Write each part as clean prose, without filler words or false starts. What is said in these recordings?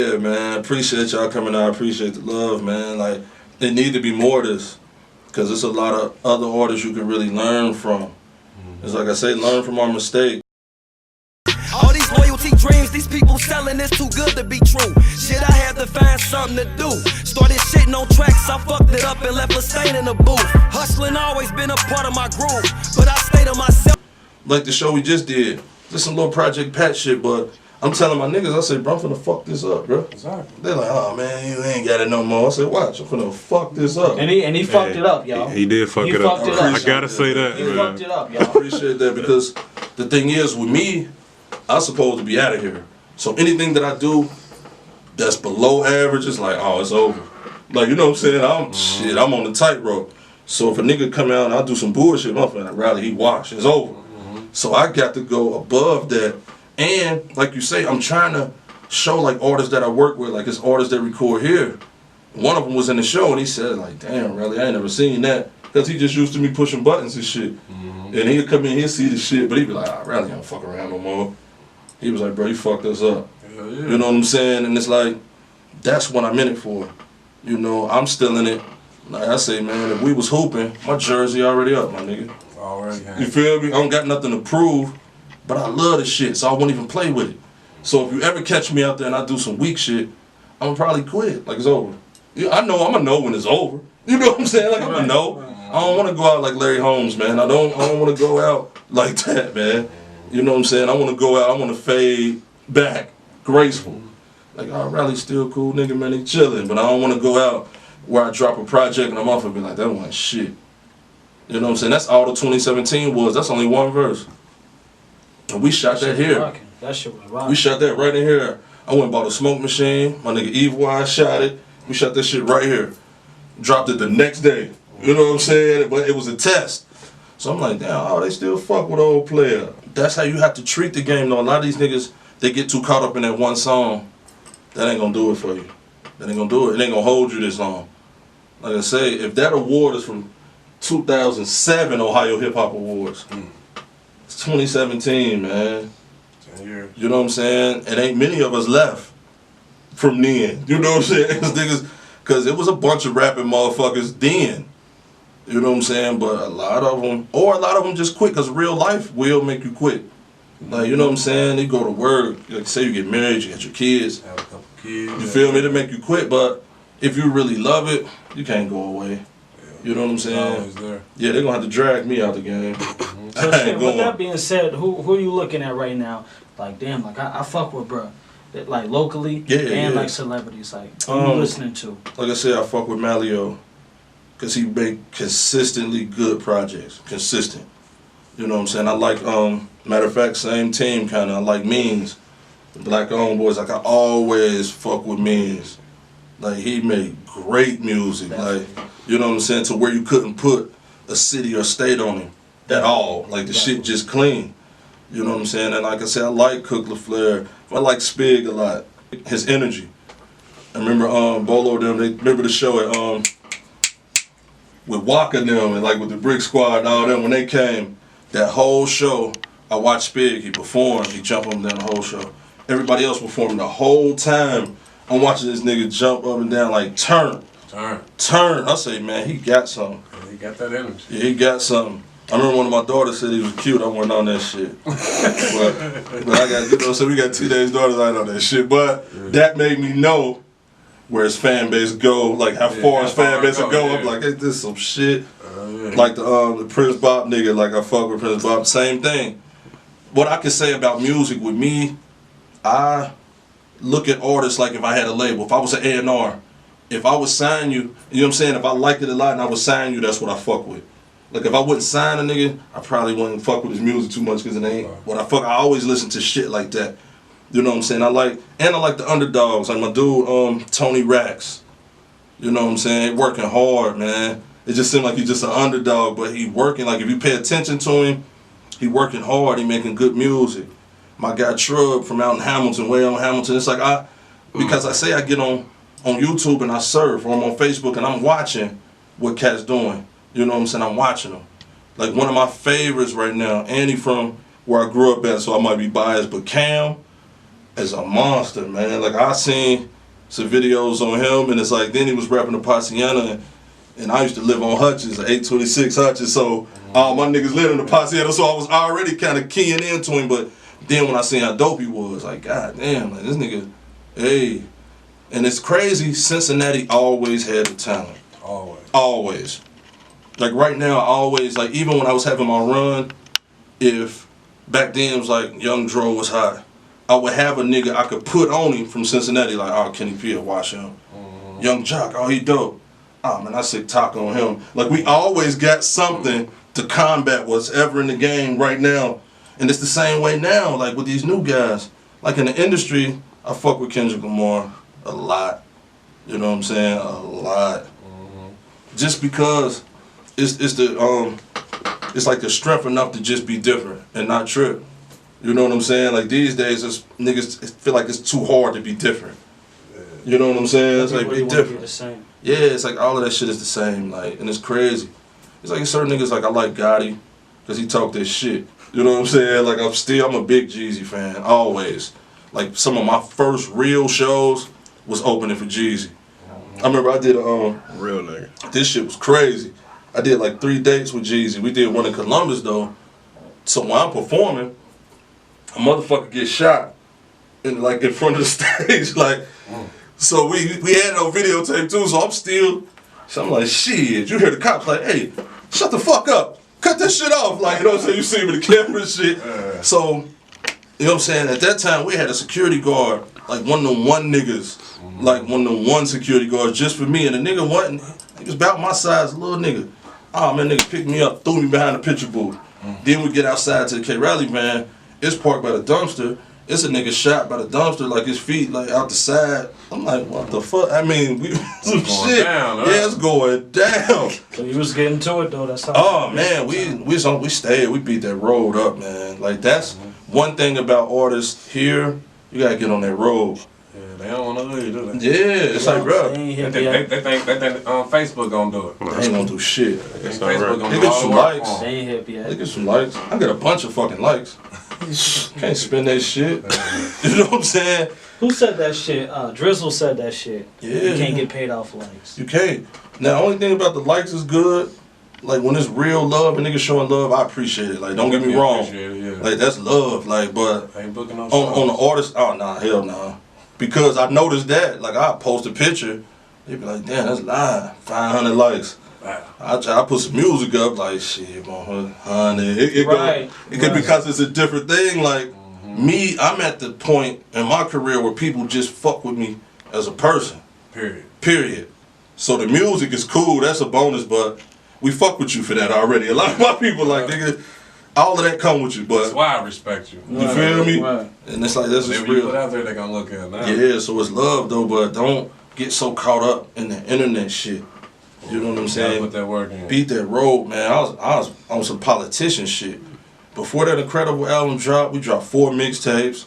Yeah, man, appreciate y'all coming out. I appreciate the love, man. Like, there need to be more of this, because there's a lot of other artists you can really learn from. It's like I say, learn from our mistakes. All these loyalty dreams, these people selling is too good to be true. Shit, I had to find something to do. Started shitting on tracks, I fucked it up and left a stain in the booth. Hustling always been a part of my groove, but I stay to myself. Like the show we just did, just some little Project Pat shit, but I'm telling my niggas, I said, bro, I'm finna fuck this up, bro. Exactly. They're like, oh man, you ain't got it no more. I said, watch, I'm finna fuck this up. And he fucked it up, y'all. He did fuck it up. I gotta say that, He man. fucked it up, y'all. I appreciate that, because the thing is, with me, I'm supposed to be out of here. So anything that I do that's below average, it's like, oh, it's over. Like, you know what I'm saying? I'm on the tightrope. So if a nigga come out and I do some bullshit, I'm finna rally, he wash, it's over. So I got to go above that. And like you say, I'm trying to show like artists that I work with, like it's artists that record here. One of them was in the show and he said like, damn, really, I ain't never seen that. Because he just used to me pushing buttons and shit. And he'd come in, he'd see the shit, but he'd be like, I really don't fuck around no more. He was like, bro, you fucked us up. Yeah. You know what I'm saying? And it's like, that's what I'm in it for. You know, I'm still in it. Like I say, man, if we was hooping, my jersey already up, my nigga. Already. You feel me? I don't got nothing to prove, but I love this shit, so I won't even play with it. So if you ever catch me out there and I do some weak shit, I'm gonna probably quit. Like, it's over. Yeah, I know I'm gonna know when it's over. You know what I'm saying? Like, I'm gonna know. I don't wanna go out like Larry Holmes, man. I don't wanna go out like that, man. You know what I'm saying? I wanna go out, I wanna fade back, graceful. Like, oh, Riley's still cool, nigga, man, he chillin', but I don't wanna go out where I drop a project and I'm off and be like, that wasn't shit. You know what I'm saying? That's all the 2017 was. That's only one verse. And we shot that here. That shit was rocking. We shot that right in here. I went and bought a smoke machine. My nigga Evil Eye shot it. We shot that shit right here. Dropped it the next day. You know what I'm saying? But it was a test. So I'm like, damn, oh, they still fuck with old player. That's how you have to treat the game, though. A lot of these niggas, they get too caught up in that one song. That ain't gonna do it for you. That ain't gonna do it. It ain't gonna hold you this long. Like I say, if that award is from 2007 Ohio Hip Hop Awards, it's 2017, man. 10 years. You know what I'm saying? It ain't many of us left from then. You know what I'm saying? Because it was a bunch of rapping motherfuckers then. You know what I'm saying? But a lot of them just quit, because real life will make you quit. Like, you know what I'm saying? You go to work, like say you get married, you got your kids. Have a couple kids. You feel me? They make you quit, but if you really love it, you can't go away. You know what I'm saying? Always there. Yeah, they're gonna have to drag me out the game. So shit, with that being said, who are you looking at right now? Like, damn, like I fuck with bruh. Like locally and like celebrities. Like, who you listening to? Like I said, I fuck with Malio, because he make consistently good projects. Consistent. You know what I'm saying? I like, matter of fact, same team kinda. I like Means. The Black Owned Boys, like I always fuck with Means. Like, he made great music. Like, you know what I'm saying? To where you couldn't put a city or state on him at all. Like, the shit just clean. You know what I'm saying? And like I said, I like Cook LaFleur. I like Spig a lot. His energy. I remember Bolo them, they remember the show at with Waka and them, and like with the Brick Squad and all them, when they came, that whole show, I watched Spig, he performed, he jumped up and down the whole show. Everybody else performing the whole time. I'm watching this nigga jump up and down like turn. I say, man, he got something. Yeah, he got that energy. Yeah, he got something. I remember one of my daughters said he was cute. I wasn't on that shit. but I got, you know, so we got teenage daughters. I ain't on that shit. But that made me know where his fan base go, like how far his fan base will go. I'm like, hey, this some shit. Like the Prince Bob nigga, like I fuck with Prince Bob. Same thing. What I can say about music with me, I look at artists like if I had a label. If I was an A&R, if I would sign you, you know what I'm saying? If I liked it a lot and I would sign you, that's what I fuck with. Like if I wouldn't sign a nigga, I probably wouldn't fuck with his music too much, because it ain't what I fuck. I always listen to shit like that. You know what I'm saying? I like the underdogs, like my dude Tony Rax. You know what I'm saying? Working hard, man. It just seemed like he's just an underdog, but he working. Like if you pay attention to him, he working hard. He making good music. My guy Trub from out in Hamilton, way on Hamilton. It's like because I say I get on YouTube and I surf, or I'm on Facebook and I'm watching what cats doing. You know what I'm saying? I'm watching them. Like one of my favorites right now, Andy from where I grew up at, so I might be biased, but Cam, is a monster, man. Like I seen some videos on him, and it's like then he was rapping the Paciana, and I used to live on Hutchins, 826 Hutchins, so all my niggas lived in the Paciana, so I was already kind of keying into him. But then when I seen how dope he was, like god damn, like this nigga, hey. And it's crazy, Cincinnati always had the talent. Always. Like right now, always, like even when I was having my run, if back then it was like Young Dro was hot, I would have a nigga I could put on him from Cincinnati, like, oh, Kenny P, watch him. Young Jock, oh, he dope. Oh man, I sick talk on him. Like we always got something to combat what's ever in the game right now. And it's the same way now, like with these new guys. Like in the industry, I fuck with Kendrick Lamar a lot. You know what I'm saying? A lot. Just because it's like the strength enough to just be different and not trip. You know what I'm saying? Like these days, it's, niggas feel like it's too hard to be different. You know what I'm saying? It's like be different. Yeah, it's like all of that shit is the same. Like, and it's crazy. It's like certain niggas like I like Gotti because he talk that shit. You know what I'm saying? Like I'm a big Jeezy fan always. Like some of my first real shows was opening for Jeezy. I remember I did a real nigga. This shit was crazy. I did like 3 dates with Jeezy. We did one in Columbus though. So when I'm performing, a motherfucker gets shot in like in front of the stage. Like, so we had no videotape too. So I'm like, shit. You hear the cops like, hey, shut the fuck up. Cut that shit off. Like, you know what I'm saying? You see me with the camera and shit. So, you know what I'm saying? At that time, we had a security guard, like one of them one niggas, like one of them one security guards just for me. And the nigga wasn't, he was about my size, a little nigga. Oh man, nigga picked me up, threw me behind the picture booth. Then we get outside to the K-Rally van. It's parked by the dumpster. It's a nigga shot by the dumpster, like his feet like out the side. I'm like, what the fuck? I mean, we some shit. Down, huh? Yeah, it's going down. So you was getting to it though. That's how. Oh man, we stayed. We beat that road up, man. Like that's one thing about artists here. You gotta get on that road. Yeah, they don't want to leave, do they? Yeah, it's like, bro. They think Facebook gonna do it. They ain't gonna do shit. Facebook gonna They do get all some the work likes. for They 'em. ain't happy yet. They get some likes. I got a bunch of fucking likes. Can't spend that shit. You know what I'm saying? Who said that shit? Drizzle said that shit. Yeah. You can't get paid off likes. You can't. Now, the only thing about the likes is good. Like when it's real love and niggas showing love, I appreciate it. Like don't get me wrong. Like that's love. Like but I ain't booking no on the artist, oh nah, hell nah. Because I noticed that. Like I post a picture, they be like, damn, that's lying. 500 likes. Wow. I put some music up, like shit, 100. It could because it's a different thing. Like me, I'm at the point in my career where people just fuck with me as a person. Period. So the music is cool, that's a bonus, but we fuck with you for that already. A lot of my people like, nigga, all of that come with you, but that's why I respect you. You feel me? Right. And it's like that's just Whatever you put real. out there, they gonna look at it now. Yeah, so it's love though, but don't get so caught up in the internet shit. You know what I'm saying? Put that work in. Beat that road, man. I was on some politician shit. Before that incredible album dropped, we dropped 4 mixtapes.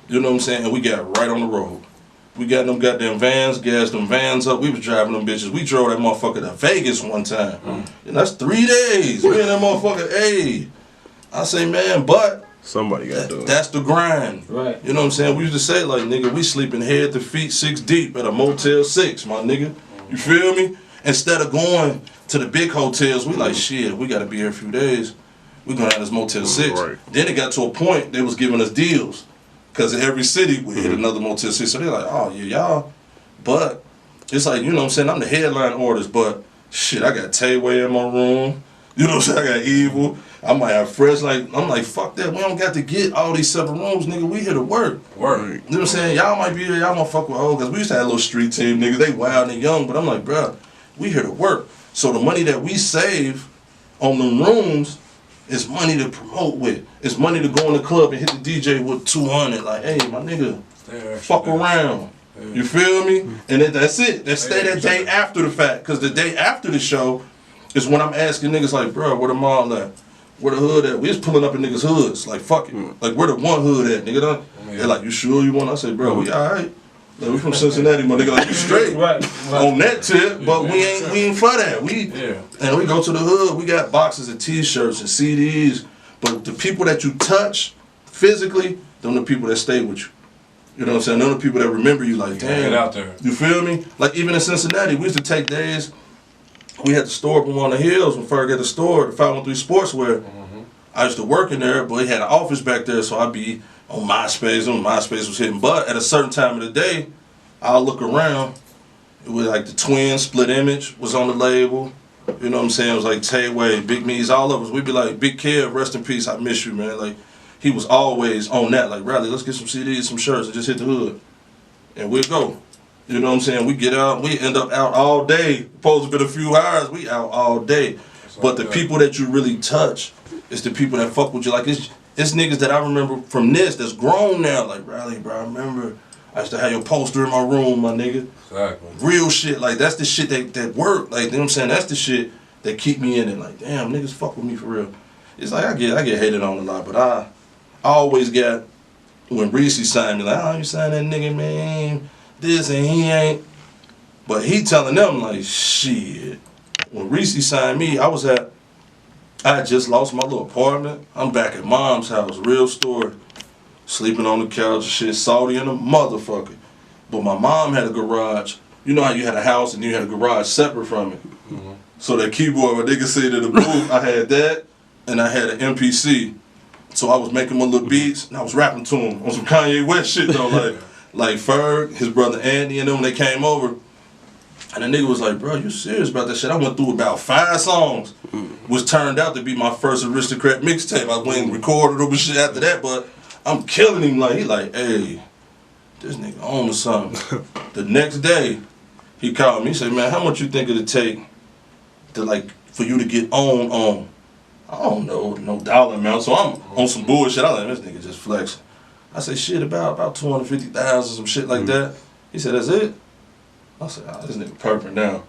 You know what I'm saying? And we got right on the road. We got them goddamn vans, gassed them vans up. We was driving them bitches. We drove that motherfucker to Vegas one time. And that's 3 days. We in that motherfucker, hey. I say, man, but somebody got to do it. That's the grind. Right. You know what I'm saying? We used to say, like, nigga, we sleeping head to feet 6 deep at a Motel 6, my nigga. You feel me? Instead of going to the big hotels, we like, shit, we got to be here a few days. We gonna have this Motel 6. Right. Then it got to a point they was giving us deals. Because in every city we hit another Motel 6. So they're like, oh, yeah, y'all. But it's like, you know what I'm saying? I'm the headline artist, but shit, I got Tayway in my room. You know what I'm saying? I got Evil. I might have Fresh. Like, I'm like, fuck that. We don't got to get all these separate rooms, nigga. We here to work. You know what I'm saying? Y'all might be here. Y'all want to fuck with old. Because we used to have a little street team, niggas. They wild and young. But I'm like, bruh, we here to work. So the money that we save on them rooms is money to promote with. It's money to go in the club and hit the DJ with 200. Like, hey, my nigga, fuck around. You feel me? And then that's it. That's stay that day after the fact. Because the day after the show is when I'm asking niggas like, bro, where the mall at? Where the hood at? We just pulling up in niggas' hoods. Like, fuck it. Like, where the one hood at, nigga? They're like, you sure you want? I say, bro, we all right. Like, we from Cincinnati, my nigga. Like, you straight. Right. On that tip, but we ain't for that. And we go to the hood. We got boxes of T-shirts and CDs. But the people that you touch physically, them the people that stay with you. You know what I'm saying? None of the people that remember you like, damn. Get out there. You feel me? Like even in Cincinnati, we used to take days. We had the store up on the hills when Ferg had the store, the 513 Sportswear. I used to work in there, but he had an office back there, so I'd be on MySpace when MySpace was hitting. But at a certain time of the day, I'll look around. It was like the Twins, Split Image was on the label. You know what I'm saying? It was like Tay-Way, Big Me's, all of us. We'd be like, Big Kev, rest in peace, I miss you, man. Like, he was always on that. Like, Riley, let's get some CDs, some shirts, and just hit the hood. And we'd go. You know what I'm saying? We get out, we end up out all day. Supposed to be a few hours, we out all day. But the people that you really touch is the people that fuck with you. Like, it's niggas that I remember from this that's grown now. Like, Riley, bro, I remember I used to have your poster in my room, my nigga. Exactly. Real shit. Like, that's the shit that work. Like, you know what I'm saying? That's the shit that keep me in it. Like, damn, niggas fuck with me for real. It's like, I get hated on a lot, but I always got, when Reese signed me, like, oh, you signed that nigga, man, this and he ain't. But he telling them, like, shit. When Reese signed me, I had just lost my little apartment. I'm back at mom's house, real story. Sleeping on the couch, shit, salty and a motherfucker. But my mom had a garage. You know how you had a house and you had a garage separate from it. So that keyboard, what niggas said in the booth, I had that and I had an MPC. So I was making my little beats and I was rapping to him on some Kanye West shit though, like Ferg, his brother Andy and them, they came over. And the nigga was like, bro, you serious about that shit? I went through about 5 songs, which turned out to be my first Aristocrat mixtape. I went and recorded them and shit after that, but I'm killing him. Like, he like, hey, this nigga on to something. The next day, he called me, he said, man, how much you think it'd take to, like, for you to get on? I don't know, no dollar amount. So I'm on some bullshit. I like, this nigga just flexing. I said, shit, about 250,000, some shit like that. He said, that's it? I said, oh, this nigga purping now.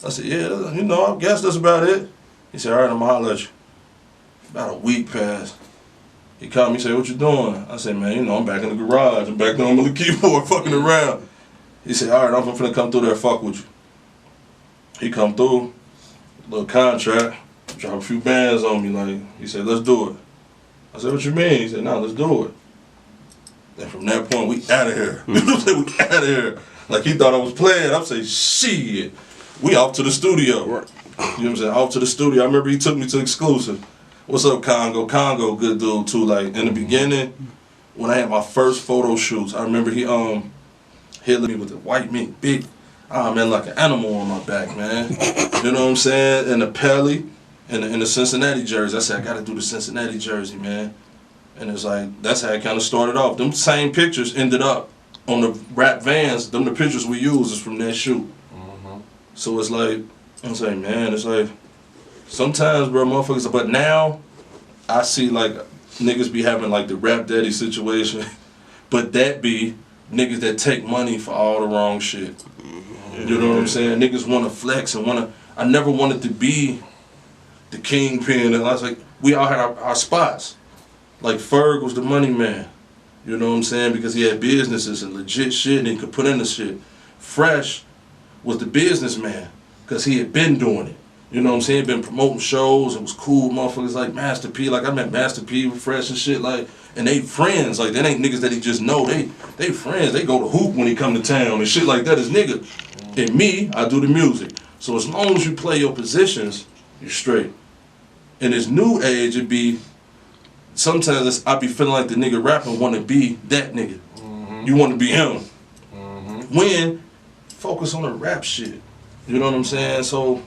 I said, yeah, you know, I guess that's about it. He said, all right, I'm gonna holler at you. About a week passed. He called me, he said, what you doing? I said, man, you know, I'm back in the garage. I'm back there on my little keyboard fucking around. He said, all right, I'm finna come through there and fuck with you. He come through, little contract, drop a few bands on me, like, he said, let's do it. I said, what you mean? He said, nah, let's do it. And from that point, we out of here. You know what I'm saying? We out of here. Like, he thought I was playing. I'm saying, shit, we off to the studio. Right. You know what I'm saying? Off to the studio. I remember he took me to Exclusive. What's up, Congo? Congo, good dude, too. Like, in the beginning, when I had my first photo shoots, I remember he hit me with the white meat, big, man, like an animal on my back, man. You know what I'm saying? And the Pelly, and the Cincinnati jersey. I said, I got to do the Cincinnati jersey, man. And it's like, that's how it kind of started off. Them same pictures ended up on the rap Vans. Them the pictures we use is from that shoot. So it's like, I'm saying, man, it's like, sometimes, bro, motherfuckers, but now, I see, like, niggas be having, like, the rap daddy situation, but that be niggas that take money for all the wrong shit. You know what I'm saying? Niggas want to flex and I never wanted to be the kingpin, and I was like, we all had our spots. Like, Ferg was the money man. You know what I'm saying? Because he had businesses and legit shit and he could put in the shit. Fresh was the businessman because he had been doing it. You know what I'm saying? He been promoting shows. It was cool. Motherfuckers like Master P. Like, I met Master P with Fresh and shit. Like, and they friends. Like, that ain't niggas that he just know. They friends. They go to hoop when he come to town and shit like that is nigga. And me, I do the music. So as long as you play your positions, you're straight. In this new age, it be, sometimes I be feeling like the nigga rapping want to be that nigga. You want to be him. When, focus on the rap shit. You know what I'm saying? So,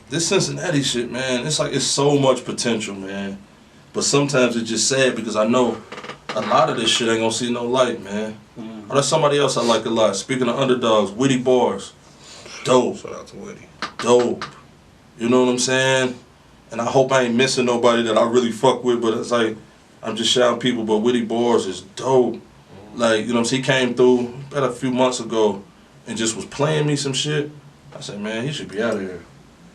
this Cincinnati shit, man, it's like, it's so much potential, man. But sometimes it's just sad because I know a lot of this shit ain't gonna see no light, man. Oh, that's somebody else I like a lot. Speaking of underdogs, Witty Bars. Dope. Shout out to Witty. Dope. You know what I'm saying? And I hope I ain't missing nobody that I really fuck with, but it's like, I'm just shouting people, but Witty Bars is dope. Like, you know what I'm saying? He came through about a few months ago and just was playing me some shit. I said, man, he should be out of here.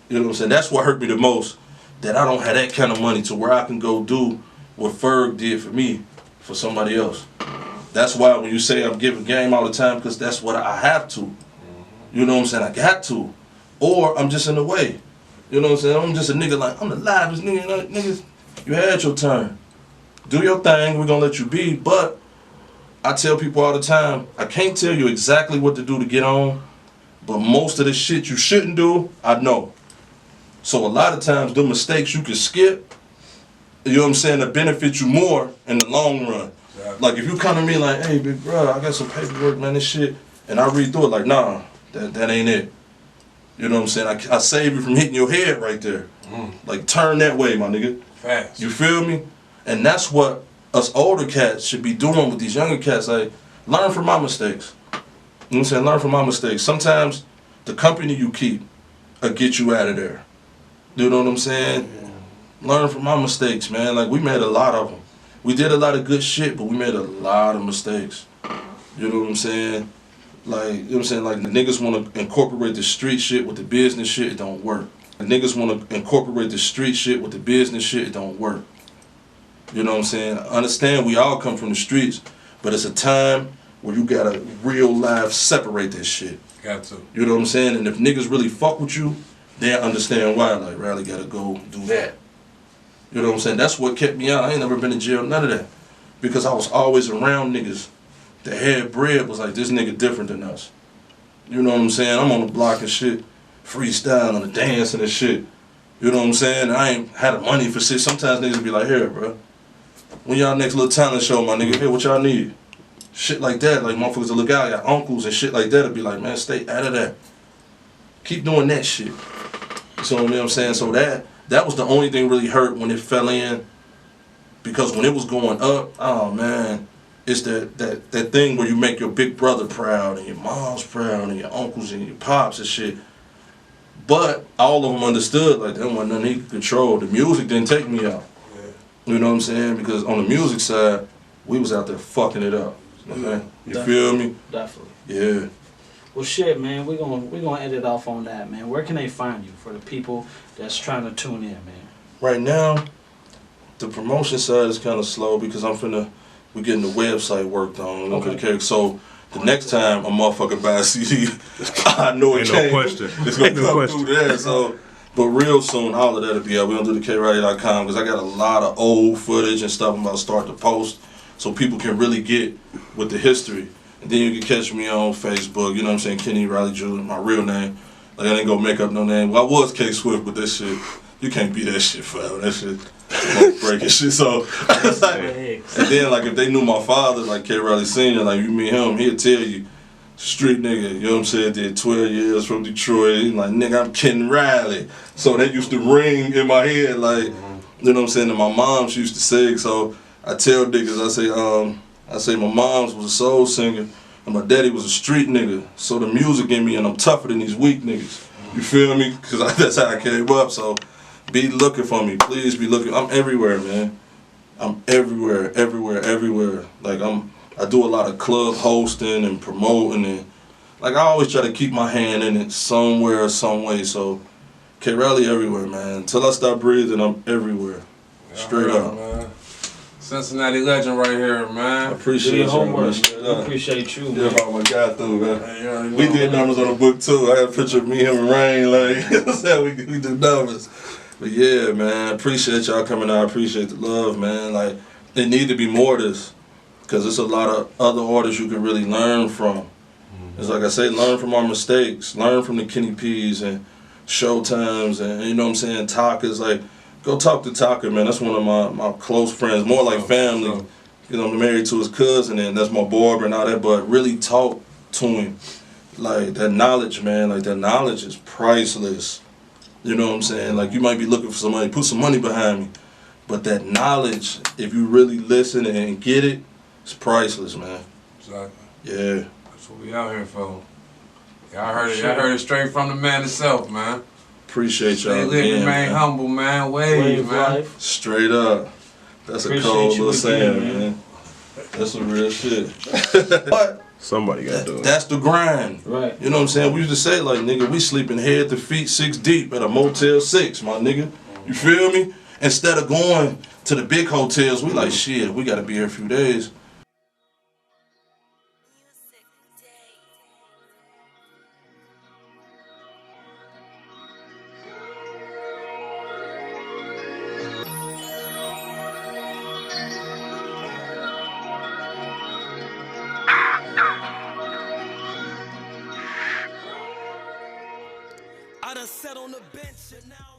You know what I'm saying? That's what hurt me the most, that I don't have that kind of money to where I can go do what Ferg did for me, for somebody else. That's why when you say I'm giving game all the time, because that's what I have to. You know what I'm saying? I got to. Or I'm just in the way. You know what I'm saying? I'm just a nigga like, I'm the livest nigga. Like, niggas, you had your turn. Do your thing, we're gonna let you be, but I tell people all the time, I can't tell you exactly what to do to get on, but most of the shit you shouldn't do, I know. So a lot of times, the mistakes you can skip, you know what I'm saying, to benefit you more in the long run. Like if you come to me like, hey, big bro, I got some paperwork, man, this shit, and I read through it like, nah, that ain't it. You know what I'm saying? I save you from hitting your head right there. Like turn that way, my nigga. Fast. You feel me? And that's what us older cats should be doing with these younger cats. Like, learn from my mistakes. You know what I'm saying? Learn from my mistakes. Sometimes the company you keep will get you out of there. You know what I'm saying? Learn from my mistakes, man. Like, we made a lot of them. We did a lot of good shit, but we made a lot of mistakes. You know what I'm saying? Like, you know what I'm saying? Like, the niggas want to incorporate the street shit with the business shit, it don't work. The niggas want to incorporate the street shit with the business shit, it don't work. You know what I'm saying? Understand we all come from the streets, but it's a time where you gotta real life separate this shit. Got to. You know what I'm saying? And if niggas really fuck with you, they'll understand why. Like, Riley gotta go do that. You know what I'm saying? That's what kept me out. I ain't never been in jail, none of that. Because I was always around niggas that had bread, was like, this nigga different than us. You know what I'm saying? I'm on the block and shit, freestyling and dancing and shit. You know what I'm saying? I ain't had the money for shit. Sometimes niggas be like, here, bro. When y'all next little talent show, my nigga, here, what y'all need? Shit like that, like motherfuckers to look out, got uncles and shit like that, to be like, man, stay out of that. Keep doing that shit. You know what I'm saying? So that was the only thing really hurt when it fell in. Because when it was going up, oh man, it's that thing where you make your big brother proud and your mom's proud and your uncles and your pops and shit. But all of them understood, like, that wasn't nothing he could control. The music didn't take me out. You know what I'm saying? Because on the music side, we was out there fucking it up. Okay? You feel me? Definitely. Yeah. Well, shit, man, we're gonna end it off on that, man. Where can they find you for the people that's trying to tune in, man? Right now, the promotion side is kind of slow because we're getting the website worked on. Okay. So the next time a motherfucker buy a CD, I know it can't. No question. It's gonna come through there. So, but real soon, all of that'll be out. We're gonna do the KRiley.com because I got a lot of old footage and stuff I'm about to start to post, so people can really get with the history. And then you can catch me on Facebook. You know what I'm saying? Kenny Riley Jr., my real name. Like, I didn't go make up no name. Well, I was K Swift, but this shit, you can't be that shit forever. That shit, breaking shit. So, like, and then like if they knew my father, like K Riley Sr., like you meet him, he'll tell you, street nigga, you know what I'm saying? Did 12 years from Detroit. He's like, nigga, I'm Ken Riley. So that used to ring in my head, like, you know what I'm saying? And my mom, she used to sing. So I tell niggas, I say my mom's was a soul singer and my daddy was a street nigga. So the music in me, and I'm tougher than these weak niggas. You feel me? Because that's how I came up. So be looking for me. Please be looking. I'm everywhere, man. I'm everywhere. Like, I do a lot of club hosting and promoting, and like I always try to keep my hand in it somewhere or some way. So K-Rally everywhere, man. Until I stop breathing, I'm everywhere. Straight up. Man. Cincinnati legend right here, man. I appreciate you, man. I appreciate you, man. Yeah, brought my guy through, man. We did numbers on the book too. I got a picture of me, him, and Rain. Like, you know what I'm saying? We do numbers. But yeah, man, appreciate y'all coming out. I appreciate the love, man. Like, there need to be more of this. Because there's a lot of other artists you can really learn from. It's like I say, learn from our mistakes. Learn from the Kenny P's and Showtimes and, you know what I'm saying, Taka's. Like, go talk to Taka, man. That's one of my close friends, more like family. You know, I'm married to his cousin, and that's my barber and all that. But really talk to him. Like, that knowledge, man, like, that knowledge is priceless. You know what I'm saying? Like, you might be looking for somebody, put some money behind me. But that knowledge, if you really listen and get it, it's priceless, man. Exactly. Yeah. That's what we out here for. Y'all heard it. Y'all heard it straight from the man himself, man. Appreciate y'all. Stay lit, remain humble, man. Wave, man. Life. Straight up. That's a cold little saying, man. That's some real shit. But somebody got to do it. That's the grind. Right. You know what I'm saying? We used to say, like, nigga, we sleeping head to feet 6 deep at a Motel 6, my nigga. You feel me? Instead of going to the big hotels, we like, shit, we got to be here a few days. I done sat on the bench and now